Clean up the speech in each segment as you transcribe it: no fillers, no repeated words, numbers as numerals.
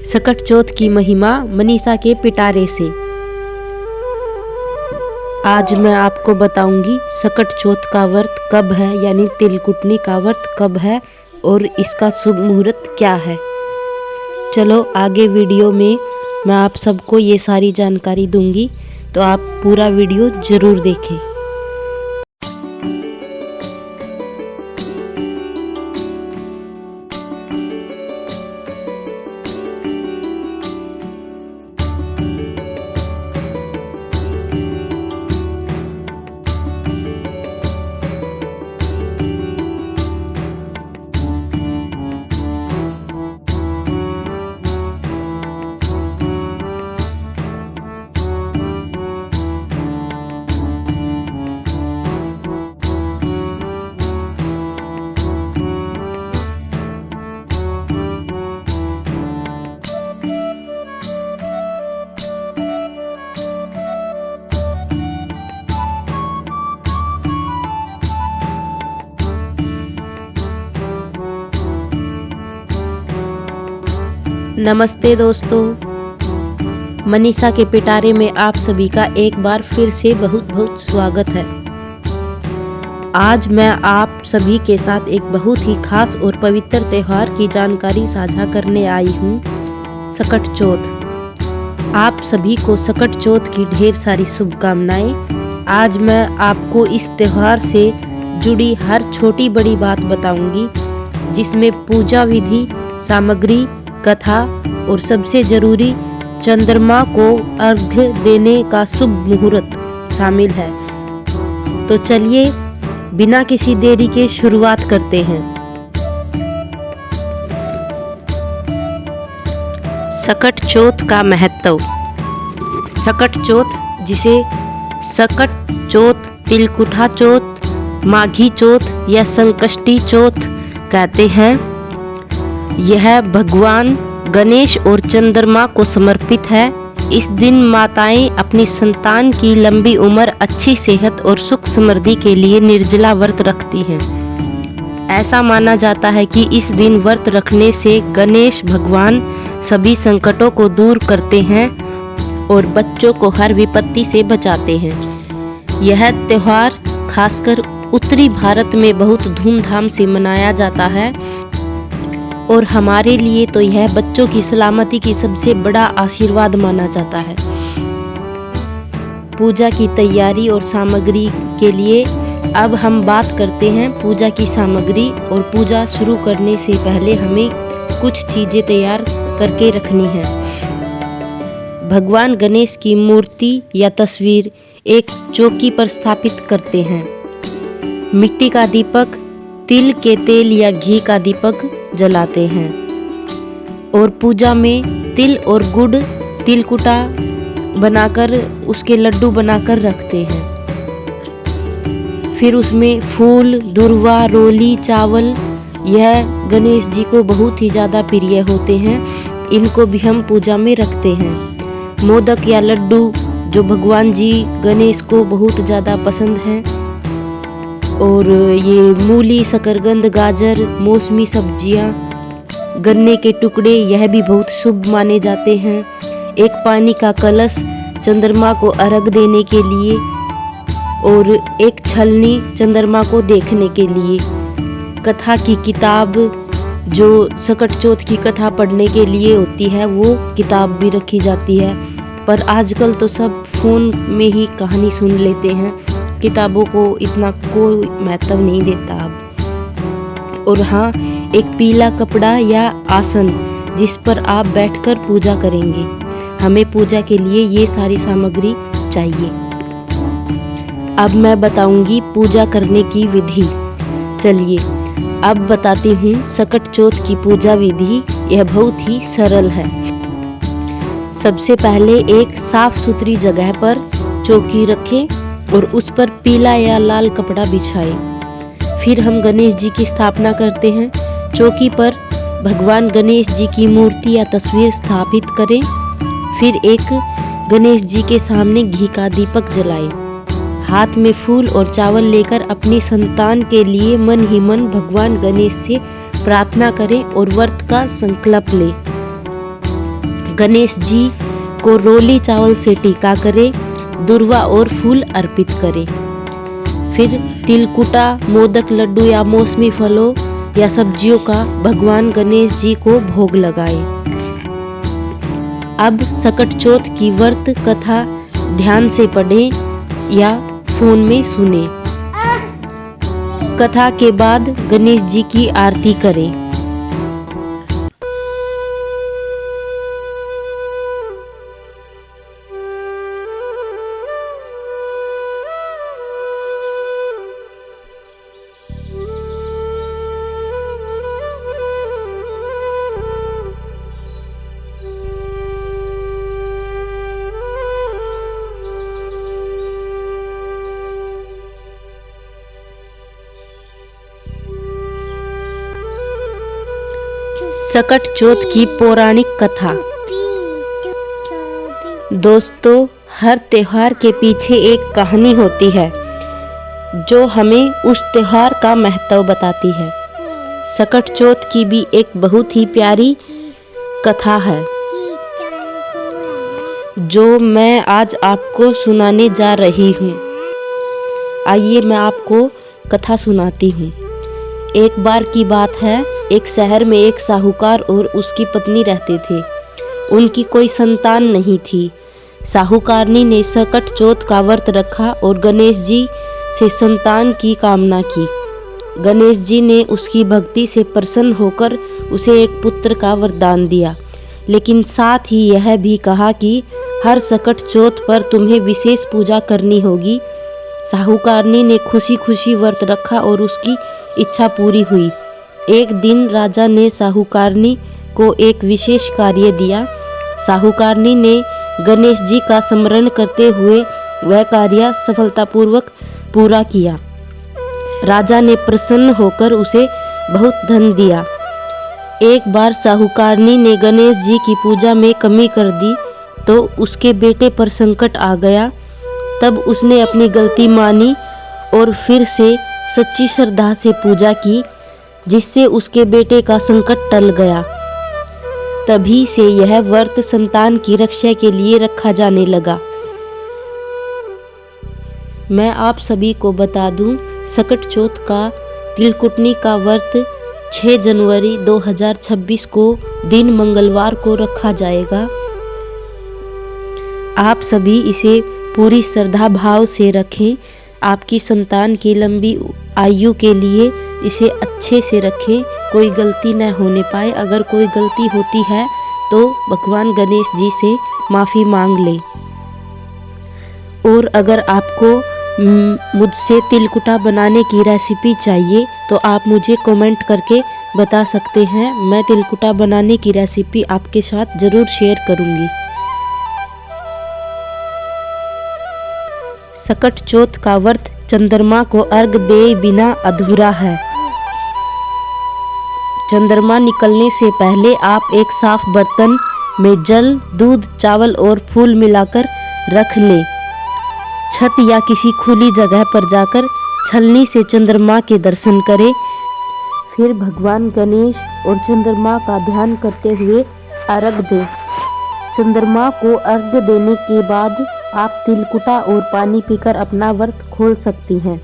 सकट चौथ की महिमा मनीषा के पिटारे से। आज मैं आपको बताऊंगी सकट चौथ का व्रत कब है, यानी तिलकुटनी का व्रत कब है और इसका शुभ मुहूर्त क्या है। चलो आगे वीडियो में मैं आप सबको ये सारी जानकारी दूंगी, तो आप पूरा वीडियो ज़रूर देखें। नमस्ते दोस्तों, मनीषा के पिटारे में आप सभी का एक बार फिर से बहुत बहुत स्वागत है। आज मैं आप सभी के साथ एक बहुत ही खास और पवित्र त्यौहार की जानकारी साझा करने आई हूँ, सकट चौथ। आप सभी को सकट चौथ की ढेर सारी शुभकामनाएं। आज मैं आपको इस त्यौहार से जुड़ी हर छोटी बड़ी बात बताऊंगी, जिसमें पूजा विधि, सामग्री, कथा और सबसे जरूरी चंद्रमा को अर्घ्य देने का शुभ मुहूर्त शामिल है। तो चलिए बिना किसी देरी के शुरुआत करते हैं। सकट चौथ का महत्व। सकट चौथ, जिसे सकट चौथ, तिलकुटा चौथ, माघी चौथ या संकष्टी चौथ कहते हैं, यह भगवान गणेश और चंद्रमा को समर्पित है। इस दिन माताएं अपनी संतान की लंबी उम्र, अच्छी सेहत और सुख समृद्धि के लिए निर्जला व्रत रखती हैं। ऐसा माना जाता है कि इस दिन व्रत रखने से गणेश भगवान सभी संकटों को दूर करते हैं और बच्चों को हर विपत्ति से बचाते हैं। यह त्यौहार खासकर उत्तरी भारत में बहुत धूमधाम से मनाया जाता है और हमारे लिए तो यह बच्चों की सलामती की सबसे बड़ा आशीर्वाद माना जाता है। पूजा की तैयारी और सामग्री के लिए अब हम बात करते हैं पूजा की सामग्री। और पूजा शुरू करने से पहले हमें कुछ चीज़ें तैयार करके रखनी है। भगवान गणेश की मूर्ति या तस्वीर एक चौकी पर स्थापित करते हैं। मिट्टी का दीपक, तिल के तेल या घी का दीपक जलाते हैं और पूजा में तिल और गुड़, तिलकुटा बनाकर उसके लड्डू बनाकर रखते हैं। फिर उसमें फूल, दुर्वा, रोली, चावल, यह गणेश जी को बहुत ही ज़्यादा प्रिय होते हैं। इनको भी हम पूजा में रखते हैं। मोदक या लड्डू जो भगवान जी गणेश को बहुत ज़्यादा पसंद हैं। और ये मूली, शकरकंद, गाजर, मौसमी सब्जियां, गन्ने के टुकड़े, यह भी बहुत शुभ माने जाते हैं। एक पानी का कलश चंद्रमा को अर्घ देने के लिए और एक छलनी चंद्रमा को देखने के लिए। कथा की किताब, जो सकट चौथ की कथा पढ़ने के लिए होती है, वो किताब भी रखी जाती है। पर आजकल तो सब फ़ोन में ही कहानी सुन लेते हैं, किताबों को इतना कोई महत्व नहीं देता अब। और हाँ, एक पीला कपड़ा या आसन जिस पर आप बैठकर पूजा करेंगे। हमें पूजा के लिए ये सारी सामग्री चाहिए। अब मैं बताऊंगी पूजा करने की विधि। चलिए अब बताती हूँ सकट चौथ की पूजा विधि। यह बहुत ही सरल है। सबसे पहले एक साफ सुथरी जगह पर चौकी रखें और उस पर पीला या लाल कपड़ा बिछाएं। फिर हम गणेश जी की स्थापना करते हैं। चौकी पर भगवान गणेश जी की मूर्ति या तस्वीर स्थापित करें। फिर एक गणेश जी के सामने घी का दीपक जलाएं। हाथ में फूल और चावल लेकर अपनी संतान के लिए मन ही मन भगवान गणेश से प्रार्थना करें और व्रत का संकल्प लें। गणेश जी को रोली चावल से टीका करें, दुर्वा और फूल अर्पित करें। फिर तिलकुटा, मोदक, लड्डू या मौसमी फलों या सब्जियों का भगवान गणेश जी को भोग लगाएं। अब सकट चौथ की व्रत कथा ध्यान से पढ़ें या फोन में सुनें। कथा के बाद गणेश जी की आरती करें। सकट चौथ की पौराणिक कथा। दोस्तों, हर त्योहार के पीछे एक कहानी होती है जो हमें उस त्योहार का महत्व बताती है। सकट चौथ की भी एक बहुत ही प्यारी कथा है जो मैं आज आपको सुनाने जा रही हूँ। आइए मैं आपको कथा सुनाती हूँ। एक बार की बात है, एक शहर में एक साहूकार और उसकी पत्नी रहते थे। उनकी कोई संतान नहीं थी। साहूकारनी ने सकट चौथ का व्रत रखा और गणेश जी से संतान की कामना की। गणेश जी ने उसकी भक्ति से प्रसन्न होकर उसे एक पुत्र का वरदान दिया, लेकिन साथ ही यह भी कहा कि हर सकट चौथ पर तुम्हें विशेष पूजा करनी होगी। साहूकारनी ने खुशी खुशी व्रत रखा और उसकी इच्छा पूरी हुई। एक दिन राजा ने साहूकारनी को एक विशेष कार्य दिया। साहूकारनी ने गणेश जी का स्मरण करते हुए वह कार्य सफलतापूर्वक पूरा किया। राजा ने प्रसन्न होकर उसे बहुत धन दिया। एक बार साहूकारनी ने गणेश जी की पूजा में कमी कर दी तो उसके बेटे पर संकट आ गया। तब उसने अपनी गलती मानी और फिर से सच्ची श्रद्धा से पूजा की, जिससे उसके बेटे का संकट टल गया। तभी से यह व्रत संतान की रक्षा के लिए रखा जाने लगा। मैं आप सभी को बता दूं, सकट चौथ का तिलकुटनी का व्रत 6 जनवरी 2026 को दिन मंगलवार को रखा जाएगा। आप सभी इसे पूरी श्रद्धा भाव से रखें। आपकी संतान की लंबी आयु के लिए इसे अच्छे से रखें, कोई गलती न होने पाए। अगर कोई गलती होती है तो भगवान गणेश जी से माफ़ी मांग लें। और अगर आपको मुझसे तिलकुटा बनाने की रेसिपी चाहिए तो आप मुझे कमेंट करके बता सकते हैं। मैं तिलकुटा बनाने की रेसिपी आपके साथ ज़रूर शेयर करूँगी। सकट चौथ का व्रत चंद्रमा को अर्घ दे बिना अधूरा है। चंद्रमा निकलने से पहले आप एक साफ बर्तन में जल, दूध, चावल और फूल मिलाकर रख लें। छत या किसी खुली जगह पर जाकर छलनी से चंद्रमा के दर्शन करें। फिर भगवान गणेश और चंद्रमा का ध्यान करते हुए अर्घ दें। चंद्रमा को अर्घ देने के बाद आप तिलकुटा और पानी पीकर अपना व्रत खोल सकती हैं।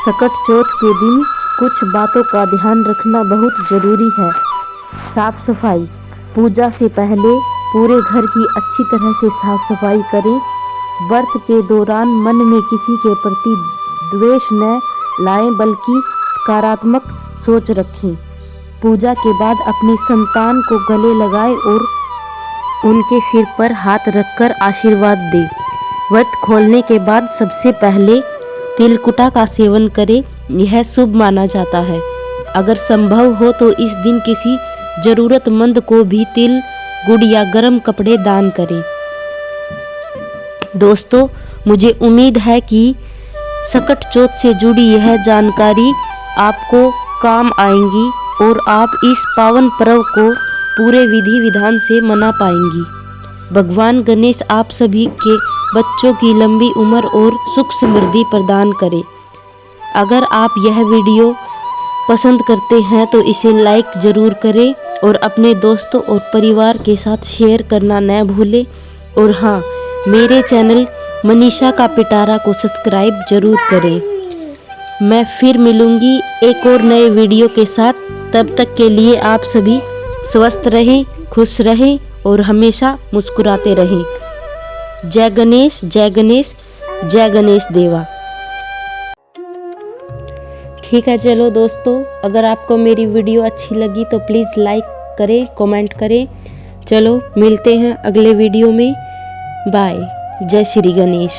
सकट चौथ के दिन कुछ बातों का ध्यान रखना बहुत जरूरी है। साफ सफाई। पूजा से पहले पूरे घर की अच्छी तरह से साफ सफाई करें। व्रत के दौरान मन में किसी के प्रति द्वेष न लाएं, बल्कि सकारात्मक सोच रखें। पूजा के बाद अपनी संतान को गले लगाएं और उनके सिर पर हाथ रखकर आशीर्वाद दें। व्रत खोलने के बाद सबसे पहले तिलकुटा का सेवन करें, यह शुभ माना जाता है। अगर संभव हो तो इस दिन किसी जरूरतमंद को भी तिल, गुड़ या गर्म कपड़े दान करें। दोस्तों, मुझे उम्मीद है कि सकट चौथ से जुड़ी यह जानकारी आपको काम आएंगी और आप इस पावन पर्व को पूरे विधि विधान से मना पाएंगी। भगवान गणेश आप सभी के बच्चों की लंबी उम्र और सुख समृद्धि प्रदान करें। अगर आप यह वीडियो पसंद करते हैं तो इसे लाइक ज़रूर करें और अपने दोस्तों और परिवार के साथ शेयर करना न भूलें। और हाँ, मेरे चैनल मनीषा का पिटारा को सब्सक्राइब ज़रूर करें। मैं फिर मिलूँगी एक और नए वीडियो के साथ। तब तक के लिए आप सभी स्वस्थ रहें, खुश रहें और हमेशा मुस्कुराते रहें। जय गणेश, जय गणेश, जय गणेश देवा। ठीक है, चलो दोस्तों, अगर आपको मेरी वीडियो अच्छी लगी तो प्लीज़ लाइक करें, कमेंट करें। चलो मिलते हैं अगले वीडियो में। बाय। जय श्री गणेश।